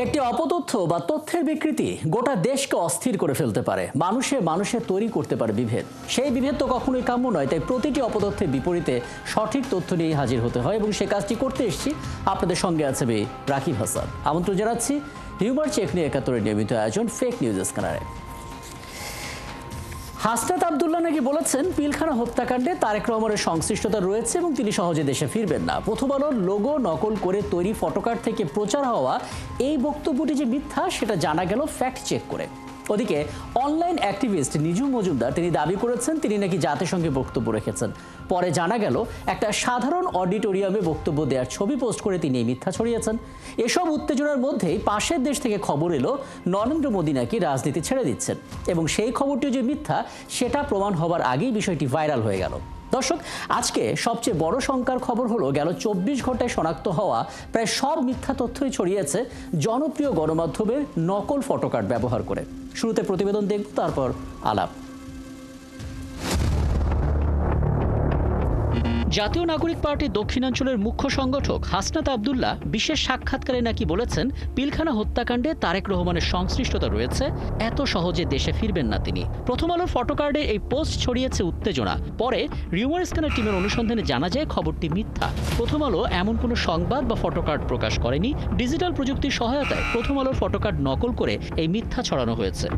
একটি অপতথ্য বা তথ্যের বিকৃতি গোটা দেশকে অস্থির করে ফেলতে পারে, মানুষে তৈরি করতে পারে বিভেদ। সেই বিভেদ তো কখনোই কাম্য নয়, তাই প্রতিটি অপতথ্যের বিপরীতে সঠিক তথ্য নিয়ে হাজির হতে হয় এবং সে কাজটি করতে এসেছি। আপনাদের সঙ্গে আছে রাকিব হাসান। আমন্ত্রণ জানাচ্ছি হিউমার চেক নিয়ে ৭১-এর নিয়মিত আয়োজন ফেক নিউজ স্ক্যানারে। হাসনাত আব্দুল্লাহ নাকি বলেছেন পিলখানা হত্যাকাণ্ডে তারেক রহমানের সংশ্লিষ্টতা রয়েছে এবং তিনি সহজে দেশে ফিরবেন না। প্রথম আলোর লোগো নকল করে তৈরি ফটোকার্ড থেকে প্রচার হওয়া এই বক্তব্যটি যে মিথ্যা সেটা জানা গেল ফ্যাক্ট চেক করে। ওদিকে অনলাইন অ্যাক্টিভিস্ট নিজু মজুমদার তিনি দাবি করেছেন তিনি নাকি জাতিসংঘে বক্তব্য রেখেছেন। পরে জানা গেল একটা সাধারণ অডিটোরিয়ামে বক্তব্য দেওয়ার ছবি পোস্ট করে তিনি এই মিথ্যা ছড়িয়েছেন। এসব উত্তেজনার মধ্যেই পাশের দেশ থেকে খবর এলো নরেন্দ্র মোদী নাকি রাজনীতি ছেড়ে দিচ্ছেন এবং সেই খবরটি যে মিথ্যা সেটা প্রমাণ হবার আগেই বিষয়টি ভাইরাল হয়ে গেল। দর্শক, আজকে সবচেয়ে বড় শঙ্কার খবর হলো গেল ২৪ ঘন্টায় শনাক্ত হওয়া প্রায় সব মিথ্যা তথ্যই ছড়িয়েছে জনপ্রিয় গণমাধ্যমের নকল ফটোকার্ড ব্যবহার করে। শুরুতে প্রতিবেদন দেখব, তারপর আলাপ। জাতীয় নাগরিক পার্টি দক্ষিণাঞ্চলের মুখ্য সংগঠক হাসনাত আব্দুল্লাহ বিশেষ সাক্ষাৎকারে নাকি বলেছেন পিলখানা হত্যাকাণ্ডে তারেক রহমানের সংশ্লিষ্টতা রয়েছে, এত সহজে দেশে ফিরবেন না তিনি। প্রথম আলোর ফটোকার্ডে এই পোস্ট ছড়িয়েছে উত্তেজনা। পরে রিউমার স্ক্যানার টিমের অনুসন্ধানে জানা যায় খবরটি মিথ্যা। প্রথম আলো এমন কোনো সংবাদ বা ফটোকার্ড প্রকাশ করেনি। ডিজিটাল প্রযুক্তির সহায়তায় প্রথম আলোর ফটোকার্ড নকল করে এই মিথ্যা ছড়ানো হয়েছে।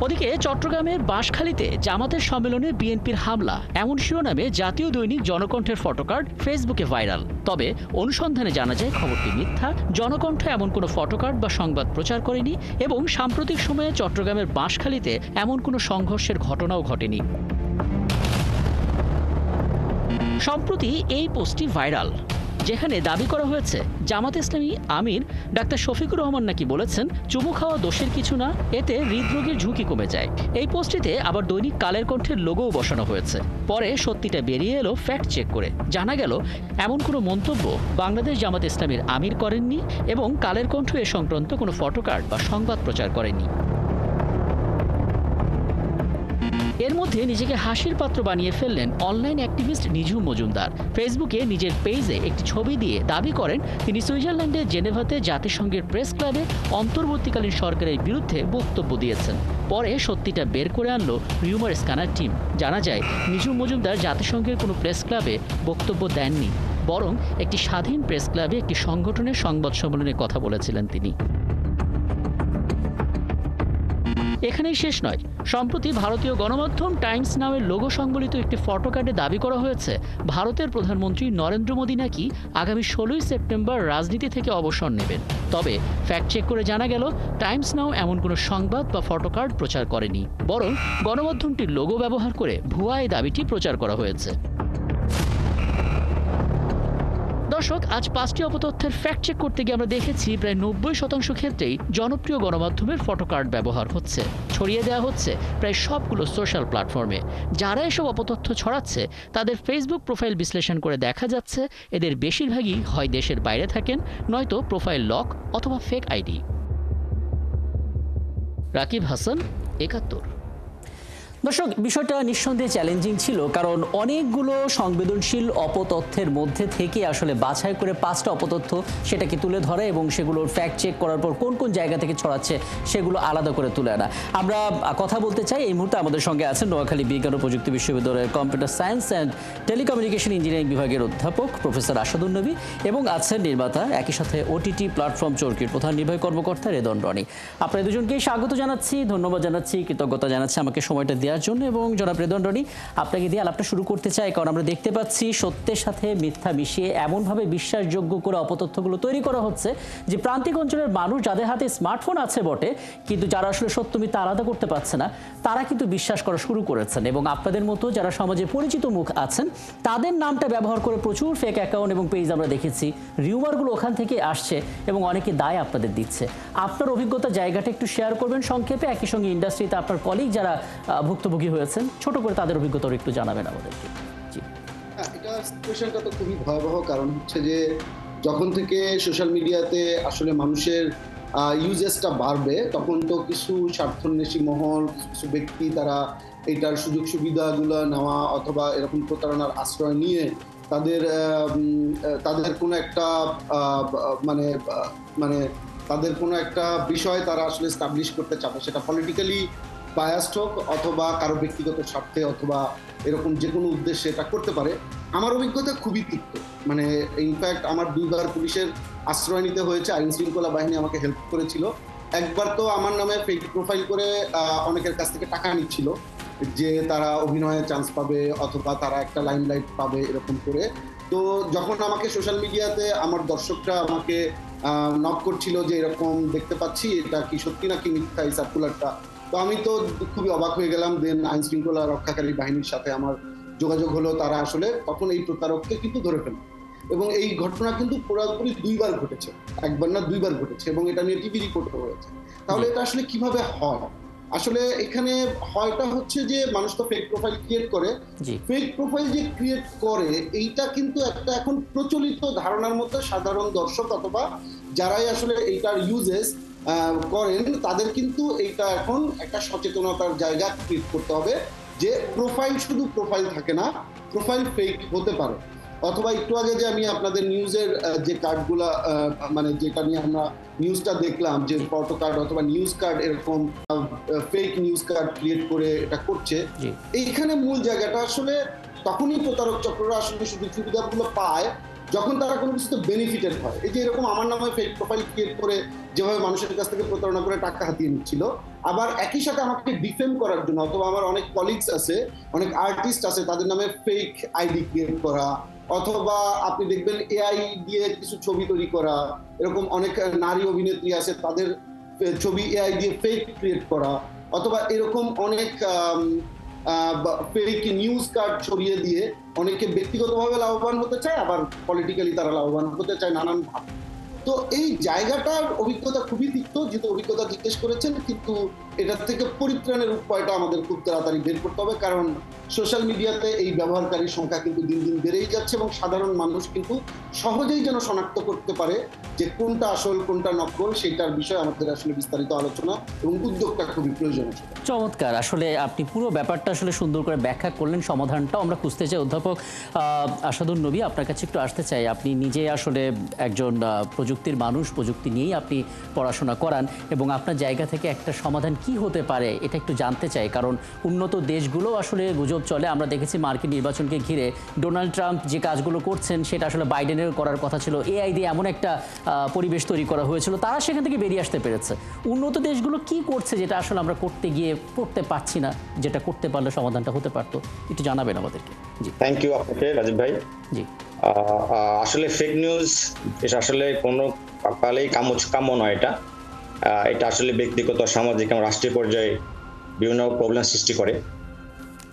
ওদিকে চট্টগ্রামের বাঁশখালীতে জামাতের সম্মেলনে বিএনপির হামলা এমন শিরোনামে জাতীয় দৈনিক জনকণ্ঠের ফটোকার্ড ফেসবুকে ভাইরাল। তবে অনুসন্ধানে জানা যায় খবরটি মিথ্যা। জনকণ্ঠ এমন কোনো ফটোকার্ড বা সংবাদ প্রচার করেনি এবং সাম্প্রতিক সময়ে চট্টগ্রামের বাঁশখালীতে এমন কোনো সংঘর্ষের ঘটনাও ঘটেনি। সম্প্রতি এই পোস্টটি ভাইরাল, যেখানে দাবি করা হয়েছে জামাত ইসলামী আমির ডাক্তার শফিকুর রহমান নাকি বলেছেন চুমু খাওয়া দোষের কিছু না, এতে হৃদরোগের ঝুঁকি কমে যায়। এই পোস্টটিতে আবার দৈনিক কালের কণ্ঠের লোগোও বসানো হয়েছে। পরে সত্যিটা বেরিয়ে এলো ফ্যাক্ট চেক করে। জানা গেল এমন কোনো মন্তব্য বাংলাদেশ জামাত ইসলামীর আমির করেননি এবং কালের কণ্ঠ এ সংক্রান্ত কোনো ফটোকার্ড বা সংবাদ প্রচার করেনি। এর মধ্যে নিজেকে হাসির পাত্র বানিয়ে ফেললেন অনলাইন অ্যাক্টিভিস্ট নিজু মজুমদার। ফেসবুকে নিজের পেজে একটি ছবি দিয়ে দাবি করেন তিনি সুইজারল্যান্ডের জেনেভাতে জাতিসংঘের প্রেস ক্লাবে অন্তর্বর্তীকালীন সরকারের বিরুদ্ধে বক্তব্য দিয়েছেন। পরে সত্যিটা বের করে আনলো রিউমার স্ক্যানার টিম। জানা যায় নিজু মজুমদার জাতিসংঘের কোনো প্রেস ক্লাবে বক্তব্য দেননি, বরং একটি স্বাধীন প্রেস ক্লাবে একটি সংগঠনের সংবাদ সম্মেলনে কথা বলেছিলেন তিনি। এখানেই শেষ নয়। সম্প্রতি ভারতীয় গণমাধ্যম টাইমস নামের লোগো সংবলিত একটি ফটোকার্ডে দাবি করা হয়েছে ভারতের প্রধানমন্ত্রী নরেন্দ্র মোদী নাকি আগামী ১৬ই সেপ্টেম্বর রাজনীতি থেকে অবসর নেবেন। তবে ফ্যাক্ট চেক করে জানা গেল টাইমস নাও এমন কোনো সংবাদ বা ফটোকার্ড প্রচার করেনি, বরং গণমাধ্যমটির লোগো ব্যবহার করে ভুয়া এই দাবিটি প্রচার করা হয়েছে। দর্শক, আজ ৫টি অপতথ্যের ফ্যাক্ট চেক করতে গিয়ে আমরা দেখেছি প্রায় ৯০% ক্ষেত্রেই জনপ্রিয় গণমাধ্যমের ফটোকার্ড ব্যবহার হচ্ছে, ছড়িয়ে দেওয়া হচ্ছে প্রায় সবগুলো সোশ্যাল প্ল্যাটফর্মে। যারা এসব অপতথ্য ছড়াচ্ছে তাদের ফেসবুক প্রোফাইল বিশ্লেষণ করে দেখা যাচ্ছে এদের বেশিরভাগই হয় দেশের বাইরে থাকেন, নয়তো প্রোফাইল লক অথবা ফেক আইডি। রাকিব হাসান, ৭১। দর্শক, বিষয়টা নিঃসন্দেহে চ্যালেঞ্জিং ছিল, কারণ অনেকগুলো সংবেদনশীল অপতথ্যের মধ্যে থেকে আসলে বাছাই করে ৫টা অপতথ্য সেটাকে তুলে ধরে এবং সেগুলোর ফ্যাক্ট চেক করার পর কোন কোন জায়গা থেকে ছড়াচ্ছে সেগুলো আলাদা করে তুলে আনা। আমরা কথা বলতে চাই, এই মুহূর্তে আমাদের সঙ্গে আছেন নোয়াখালী বিজ্ঞান ও প্রযুক্তি বিশ্ববিদ্যালয়ের computer science and telecommunication engineering বিভাগের অধ্যাপক প্রফেসর আসাদুন নবী এবং আছেন নির্মাতা একই সাথে ওটিটি প্ল্যাটফর্ম চরকির প্রধান নির্বাহী কর্মকর্তা রেদন রনি। আপনাদের দুজনকেই স্বাগত জানাচ্ছি, ধন্যবাদ জানাচ্ছি, কৃতজ্ঞতা জানাচ্ছি আমাকে সময়টা দেওয়ার জন্য। এবং জনাব রেদন রনি, আপনাকে দিয়ে আলাপটা শুরু করতে চাই, কারণ আমরা দেখতে পাচ্ছি সত্যের সাথে মিথ্যা মিশিয়ে এমনভাবে বিশ্বাসযোগ্য করে অপতথ্যগুলো তৈরি করা হচ্ছে যে প্রান্তিক অঞ্চলের মানুষ যাদের হাতে স্মার্টফোন আছে বটে, কিন্তু যারা আসলে সত্য মিথ্যা আলাদা করতে পারছে না, তারা কিন্তু বিশ্বাস করা শুরু করেছেন। এবং আপনাদের মতো যারা সমাজে পরিচিত মুখ আছেন তাদের নামটা ব্যবহার করে প্রচুর ফেক অ্যাকাউন্ট এবং পেজ আমরা দেখেছি। রিউমারগুলো ওখান থেকে আসছে এবং অনেকে দায় আপনাদের দিচ্ছে। আপনার অভিজ্ঞতা জায়গাটা একটু শেয়ার করবেন সংক্ষেপে, একই সঙ্গে ইন্ডাস্ট্রিতে আপনার কলিগ যারা ভুক্তভোগী হয়েছেন ছোট করে তাদের অভিজ্ঞতা একটু জানাবেন আমাদেরকে। জি, এটা সিচুয়েশনটা তো খুবই ভয়াবহ, কারণ হচ্ছে যে যখন থেকে সোশ্যাল মিডিয়াতে আসলে মানুষের ইউজেসটা বাড়বে তখন তো কিছু স্বার্থান্বেষী মহল, কিছু ব্যক্তি তারা এটার সুযোগ সুবিধাগুলো নেওয়া অথবা এরকম প্রতারণার আশ্রয় নিয়ে তাদের তাদের কোনো একটা মানে মানে তাদের কোনো একটা বিষয় তারা আসলে এস্টাবলিশ করতে চাবে, সেটা পলিটিক্যালি বায়াসড হোক অথবা কারো ব্যক্তিগত স্বার্থে অথবা এরকম যে কোনো উদ্দেশ্যে এটা করতে পারে। আমার অভিজ্ঞতা খুবই তিক্ত, মানে ইনফ্যাক্ট আমার 2বার পুলিশের আশ্রয় নিতে হয়েছে, আইন শৃঙ্খলা বাহিনী আমাকে হেল্প করেছিল। একবার তো আমার নামে ফেক প্রোফাইল করে অনেকের কাছ থেকে টাকা নিচ্ছিল যে তারা অভিনয়ে চান্স পাবে অথবা তারা একটা লাইমলাইট পাবে এরকম করে। তো যখন আমাকে সোশ্যাল মিডিয়াতে আমার দর্শকরা আমাকে নক করছিল যে এরকম দেখতে পাচ্ছি, এটা কি সত্যি নাকি মিথ্যা এই সার্কুলারটা, তো আমি তো খুবই অবাক হয়ে গেলাম। দেন আইন শৃঙ্খলা রক্ষাকারী বাহিনীর সাথে আমার যোগাযোগ হলো, তারা আসলে তখন এই প্রতারককে কিন্তু ধরে ফেলে। এবং এই ঘটনা কিন্তু পুরোপুরি 2বার ঘটেছে, একবার না 2বার ঘটেছে, এবং এটা নিয়ে টিভি রিপোর্টও হয়েছে। তাহলে এটা আসলে কিভাবে হয়? আসলে এখানে হয়টা হচ্ছে যে মানুষ তো ফেক প্রোফাইল ক্রিয়েট করে, ফেক প্রোফাইল যে ক্রিয়েট করে এইটা কিন্তু একটা এখন প্রচলিত ধারণার মধ্যে সাধারণ দর্শক অথবা যারাই আসলে এইটার ইউজেস করেন তাদের কিন্তু এইটা এখন একটা সচেতনতার জায়গা ক্রিয়েট করতে হবে যে প্রোফাইল শুধু প্রোফাইল থাকে না, প্রোফাইল ফেক হতে পারে। অথবা একটু আগে যে আমি আপনাদের নিউজের যে কার্ডগুলা মানে যেটা নিয়ে আমরা নিউজটা দেখলাম যে ফটো কার্ড অথবা নিউজ কার্ড এরকম ফেক নিউজ কার্ড ক্রিয়েট করে এটা করছে, এইখানে মূল জায়গাটা আসলে তখনই প্রতারক চক্ররা আসলে সুযোগ সুবিধাগুলো পায় যখন তারা কোনো কিছুতে বেনিফিটেড হয়। এই যে এরকম আমার নামে ফেক প্রোফাইল ক্রিয়েট করে যেভাবে মানুষের কাছ থেকে প্রতারণা করে টাকা হাতিয়ে নিচ্ছিল, আবার একই সাথে আমাকে ডিফেম করার জন্য অথবা আমার অনেক কলিগস আছে, অনেক আর্টিস্ট আছে, তাদের নামে ফেক আইডি ক্রিয়েট করা, অথবা আপনি দেখবেন এআই দিয়ে কিছু ছবি তৈরি করা, এরকম অনেক নারী অভিনেত্রী আছে তাদের ছবি এআই দিয়ে ফেক ক্রিয়েট করা, অথবা এরকম অনেক ফেক নিউজ কার্ড ছড়িয়ে দিয়ে অনেকে ব্যক্তিগতভাবে লাভবান হতে চায়, আবার পলিটিক্যালি তারা লাভবান হতে চায় নানান ভাবে। তো এই জায়গাটার অভিজ্ঞতা খুবই তিক্ত, যেহেতু অভিজ্ঞতা জিজ্ঞেস করেছেন, কিন্তু এটার থেকে পরিত্রাণের উপায়টা আমাদের খুব তাড়াতাড়ি বের করতে হবে, কারণ সোশ্যাল মিডিয়াতে এই ব্যবহারকারীর সংখ্যা কিন্তু দিন দিন বেড়েই যাচ্ছে এবং সাধারণ মানুষ কিন্তু সহজেই যেন শনাক্ত করতে পারে যে কোনটা আসল কোনটা নকল, সেটার বিষয়ে আমাদের আসলে বিস্তারিত আলোচনা এবং উদ্যোগটা খুবই প্রয়োজন। চমৎকার, আসলে আপনি পুরো ব্যাপারটা আসলে সুন্দর করে ব্যাখ্যা করলেন, সমাধানটাও আমরা খুঁজতে চাই। অধ্যাপক আসাদুন নবী, আপনার কাছে একটু আসতে চাই। আপনি নিজে আসলে একজন প্রযুক্তির মানুষ, প্রযুক্তি নিয়েই আপনি পড়াশোনা করান, এবং আপনার জায়গা থেকে একটা সমাধান কি হতে পারে এটা একটু জানতে চাই। কারণ উন্নত দেশগুলো আসলে গুজব চলে, আমরা দেখেছি মার্কিন নির্বাচনকে ঘিরে ডোনাল্ড ট্রাম্প যে কাজগুলো করছেন সেটা আসলে বাইডেনের করার কথা ছিল, এআই দিয়ে এমন একটা পরিবেশ তৈরি করা হয়েছিল, তারা সেখান থেকে বেরিয়ে আসতে পেরেছে। উন্নত দেশগুলো কি করছে যেটা আসলে আমরা করতে পারছি না, যেটা করতে পারলে সমাধানটা হতে পারতো, একটু জানাবেন আমাদেরকে। জি, থ্যাংক ইউ আপনাকে রাজীব ভাই। জি, আসলে ফেক নিউজ এটা আসলে কোনো কালেই কাম্য নয়। এটা আসলে ব্যক্তিগত, সামাজিক এবং রাষ্ট্রীয় পর্যায়ে বিভিন্ন প্রবলেম সৃষ্টি করে।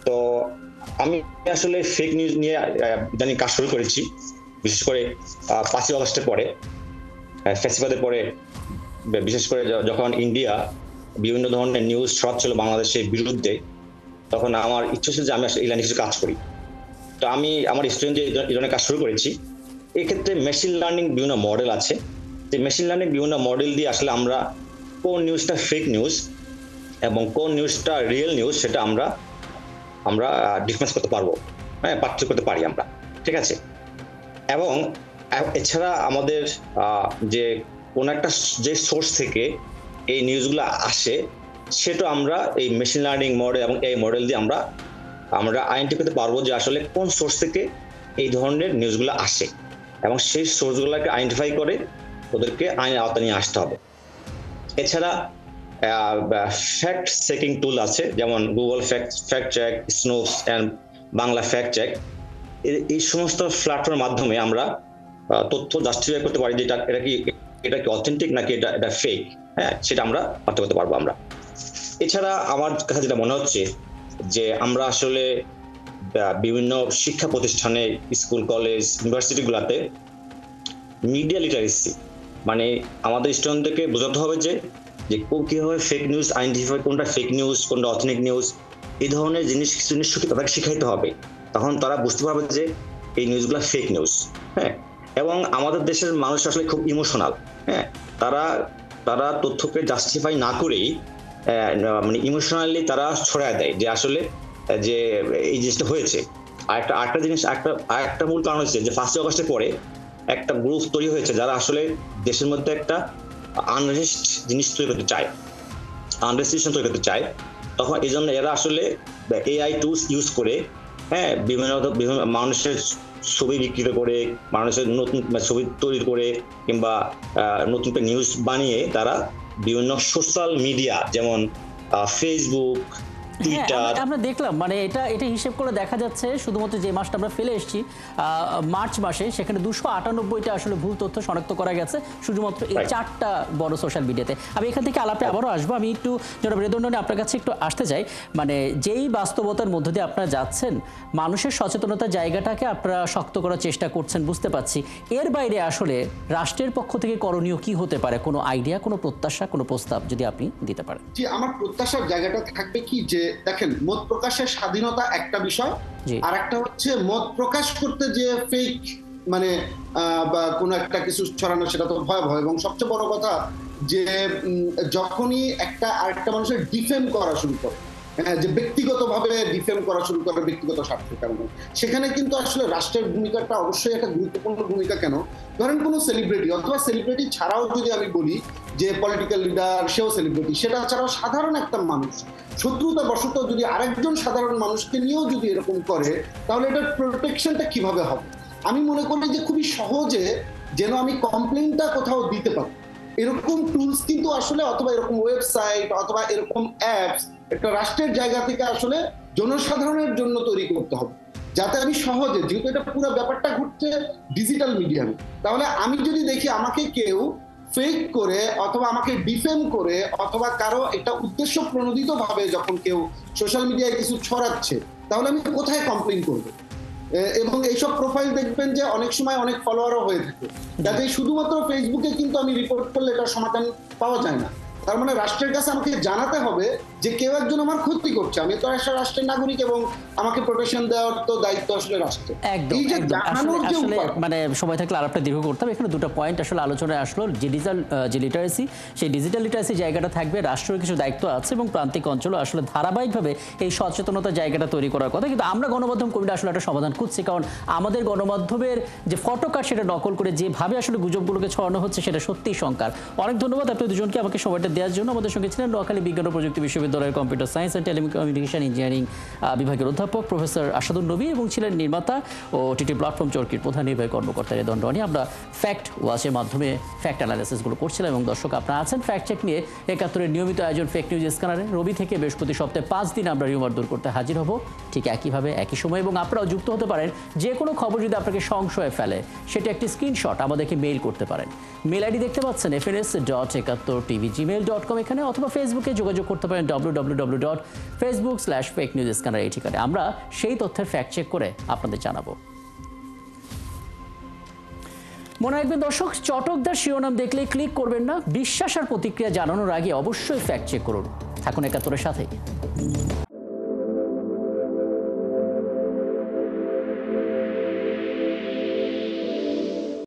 তো আমি আসলে ফেক নিউজ নিয়ে ইদানিং কাজ শুরু করেছি, বিশেষ করে 5ই আগস্টের পরে, ফ্যাসিবাদের পরে, বিশেষ করে যখন ইন্ডিয়া বিভিন্ন ধরনের নিউজ ছড়াচ্ছিল বাংলাদেশের বিরুদ্ধে, তখন আমার ইচ্ছা ছিল যে আমি আসলে এই লাইনে কিছু কাজ করি। তো আমি আমার স্টুডেন্টদের এই ধরনের কাজ শুরু করেছি। এক্ষেত্রে মেশিন লার্নিং বিভিন্ন মডেল আছে, যে মেশিন লার্নিং বিভিন্ন মডেল দিয়ে আসলে আমরা কোন নিউজটা ফেক নিউজ এবং কোন নিউজটা রিয়েল নিউজ সেটা আমরা ডিফারেন্স করতে পারবো, হ্যাঁ, পার্থক্য করতে পারি আমরা, ঠিক আছে। এবং এছাড়া আমাদের যে কোন একটা যে সোর্স থেকে এই নিউজগুলো আসে সেটা আমরা এই মেশিন লার্নিং মডেল এবং এই মডেল দিয়ে আমরা আইডেন্টিফাই করতে পারবো যে আসলে কোন সোর্স থেকে এই ধরনের নিউজগুলো আসে, এবং সেই সোর্সগুলোকে আইডেন্টিফাই করে ওদেরকে আইনের আওতায় নিয়ে আসতে হবে। এছাড়া ফ্যাক্ট চেকিং টুল আছে, যেমন Google fact check, Snopes and Bangla fact check. এই সমস্ত প্ল্যাটফর্মের মাধ্যমে আমরা তথ্য জাস্টিফাই করতে পারি যে এটা কি অথেন্টিক নাকি এটা ফেক, হ্যাঁ, সেটা আমরা পার্থক্য করতে পারবো আমরা। এছাড়া আমার কাছে যেটা মনে হচ্ছে যে আমরা আসলে বিভিন্ন শিক্ষা প্রতিষ্ঠানে, স্কুল, কলেজ, ইউনিভার্সিটিগুলোতে মিডিয়া লিটারেসি, মানে আমাদের স্টুডেন্টদেরকে বোঝাতে হবে যে কিভাবে ফেক নিউজ আইডেন্টিফাই, কোনটা ফেক নিউজ কোনটা অথেন্টিক নিউজ, এই ধরনের জিনিস তাদেরকে শিখাইতে হবে। তখন তারা বুঝতে পারবে যে এই নিউজগুলো ফেক নিউজ, হ্যাঁ। এবং আমাদের দেশের মানুষ আসলে খুব ইমোশনাল, হ্যাঁ, তারা তথ্যকে জাস্টিফাই না করেই মানে ইমোশনালি তারা ছড়ায় দেয় যে আসলে যে এই জিনিসটা হয়েছে। আরেকটা জিনিস, আরেকটা মূল কারণ হচ্ছে যে 1 আগস্টের পরে একটা গ্রুপ তৈরি হয়েছে যারা আসলে দেশের মধ্যে একটা আনরেস্ট জিনিস তৈরি করতে চায়, আনরেস্টিশন তৈরি করতে চায়। তখন এই জন্য এরা আসলে এআই টুলস ইউজ করে, হ্যাঁ, বিভিন্ন মানুষের ছবি বিকৃত করে, মানুষের নতুন ছবি তৈরি করে, কিংবা নতুন নিউজ বানিয়ে তারা বিভিন্ন সোশ্যাল মিডিয়া যেমন ফেসবুক, টুইটার। আমরা দেখলাম মানে এটা হিসেব করে দেখা যাচ্ছে শুধুমাত্র যে মাসটা আমরা ফেলে এসেছি মার্চ মাসে, সেখানে 298টা আসলে ভুল তথ্য শনাক্ত করা গেছে শুধুমাত্র এই 4টা বড় সোশ্যাল মিডিয়াতে। আমি এখান থেকে আলাপে আবারও আসবো। আমি একটু জনাব রেদওয়ান আপনার কাছে একটু আসতে চাই, মানে যেই বাস্তবতার মধ্য দিয়ে আপনারা যাচ্ছেন, মানুষের সচেতনতার জায়গাটাকে আপনারা শক্ত করার চেষ্টা করছেন বুঝতে পারছি। এর বাইরে আসলে রাষ্ট্রের পক্ষ থেকে করণীয় কি হতে পারে? কোনো আইডিয়া, কোনো প্রত্যাশা, কোনো প্রস্তাব যদি আপনি দিতে পারেন। জি, আমার প্রত্যাশার জায়গাটা থাকবে কি, যে দেখেন, মত প্রকাশের স্বাধীনতা একটা বিষয়, আর একটা হচ্ছে মত প্রকাশ করতে যে ফেক মানে বা কোনো একটা কিছু ছড়ানো, সেটা তো ভয়াবহ। এবং সবচেয়ে বড় কথা যে যখনই একটা আরেকটা মানুষের ডিফেম করা শুরু করে, যে ব্যক্তিগতভাবে ডিফেম করা শুরু করে ব্যক্তিগত স্বার্থের কারণে, সেখানে কিন্তু আসলে রাষ্ট্রের ভূমিকাটা অবশ্যই একটা গুরুত্বপূর্ণ ভূমিকা। কেন, ধরেন কোনো সেলিব্রিটি অথবা সেলিব্রিটি ছাড়াও যদি আমি বলি যে পলিটিক্যাল লিডার, সেও সেলিব্রিটি, সেটা ছাড়াও সাধারণ একটা মানুষ শত্রুতা বশত যদি আরেকজন সাধারণ মানুষকে নিয়েও যদি এরকম করে, তাহলে এটার প্রোটেকশনটা কিভাবে হবে? আমি মনে করি যে খুবই সহজে যেন আমি কমপ্লেইনটা কোথাও দিতে পারি, এরকম টুলস কিন্তু আসলে, অথবা এরকম ওয়েবসাইট অথবা এরকম অ্যাপস একটা রাষ্ট্রের জায়গা থেকে আসলে জনসাধারণের জন্য তৈরি করতে হবে, যাতে আমি সহজে, যেহেতু এটা পুরো ব্যাপারটা ঘটছে ডিজিটাল মিডিয়ামে, তাহলে আমি যদি দেখি আমাকে কেউ ফেক করে অথবা আমাকে ডিফেম করে অথবা কারো এটা উদ্দেশ্য প্রণোদিত ভাবে যখন কেউ সোশ্যাল মিডিয়ায় কিছু ছড়াচ্ছে, তাহলে আমি কোথায় কমপ্লেইন করব? এবং এইসব প্রোফাইল দেখবেন যে অনেক সময় অনেক ফলোয়ারও হয়ে থাকে, যাতে শুধুমাত্র ফেসবুকে কিন্তু আমি রিপোর্ট করলে এটা সমাধান পাওয়া যায় না। তার মানে রাষ্ট্রের কাছে আমাকে জানাতে হবে যে কেউ একজন আমার ক্ষতি করছে, আমি তো একটা রাষ্ট্রের নাগরিক এবং আমাকে প্রোটেকশন দেওয়ার তো দায়িত্ব আসলে রাষ্ট্রের। এই যে জানানোর যে উপায়, মানে সময় থাকলে আলাপটা দীর্ঘ করতাম। এখানে দুটো পয়েন্ট আসলে আলোচনায় আসলো। যে লিটারেসি, সেই ডিজিটাল লিটারেসি জায়গাটা থাকবে, রাষ্ট্রের কিছু দায়িত্ব আছে এবং প্রান্তিক অঞ্চলে আসলে ধারাবাহিকভাবে এই সচেতনতার জায়গাটা তৈরি করার কথা। কিন্তু আমরা গণমাধ্যম কমিটি আসলে একটা সমাধান খুঁজছি, কারণ আমাদের গণমাধ্যমের যে ফটোকার্ড সেটা নকল করে যেভাবে আসলে গুজবগুলোকে ছড়ানো হচ্ছে, সেটা সত্যিই শঙ্কার। অনেক ধন্যবাদ আপনি দুজনকে আমাকে সময়টা দেওয়ার জন্য। আমাদের সঙ্গে ছিলেন নোয়াখালী বিজ্ঞান ও প্রযুক্তি বিশ্ববিদ্যালয়ের computer science and telecommunication engineering বিভাগের অধ্যাপক প্রফেসর আসাদুন নবী, এবং ছিলেন নির্মাতা ও টিটি প্ল্যাটফর্ম চরকির প্রধান নির্বাহী কর্মকর্তা রেদওয়ান রনি। আমরা ফ্যাক্ট ওয়াচের মাধ্যমে ফ্যাক্ট অ্যানালাইসিসগুলো করছিলাম এবং দর্শক আপনারা আছেন ফ্যাক্ট চেক নিয়ে ৭১-এর নিয়মিত আয়োজন ফেক নিউজ স্ক্যানারে। রবি থেকে বৃহস্পতি সপ্তাহে 5 দিন আমরা রিউমার দূর করতে হাজির হব, ঠিক একইভাবে একই সময়। এবং আপনারাও যুক্ত হতে পারেন। যে কোনো খবর যদি আপনাকে সংশয়ে ফেলে, সেটা একটি স্ক্রিনশট আমাদেরকে মেইল করতে পারেন। মেল আইডি দেখতে পাচ্ছেন fns.71tv@gmail.com এখানে, অথবা ফেসবুকে যোগাযোগ করতে পারেন www.facebook/fakenewsscanner এই ঠিকানায়। আমরা সেই তথ্যের ফ্যাক্ট চেক করে আপনাদের জানাবো। মনে রাখবেন দর্শক, চটকদার শিরোনাম দেখলে ক্লিক করবেন না। বিশ্বাস আর প্রতিক্রিয়া জানানোর আগে অবশ্যই ফ্যাক্ট চেক করুন। থাকুন ৭১-এর সাথে।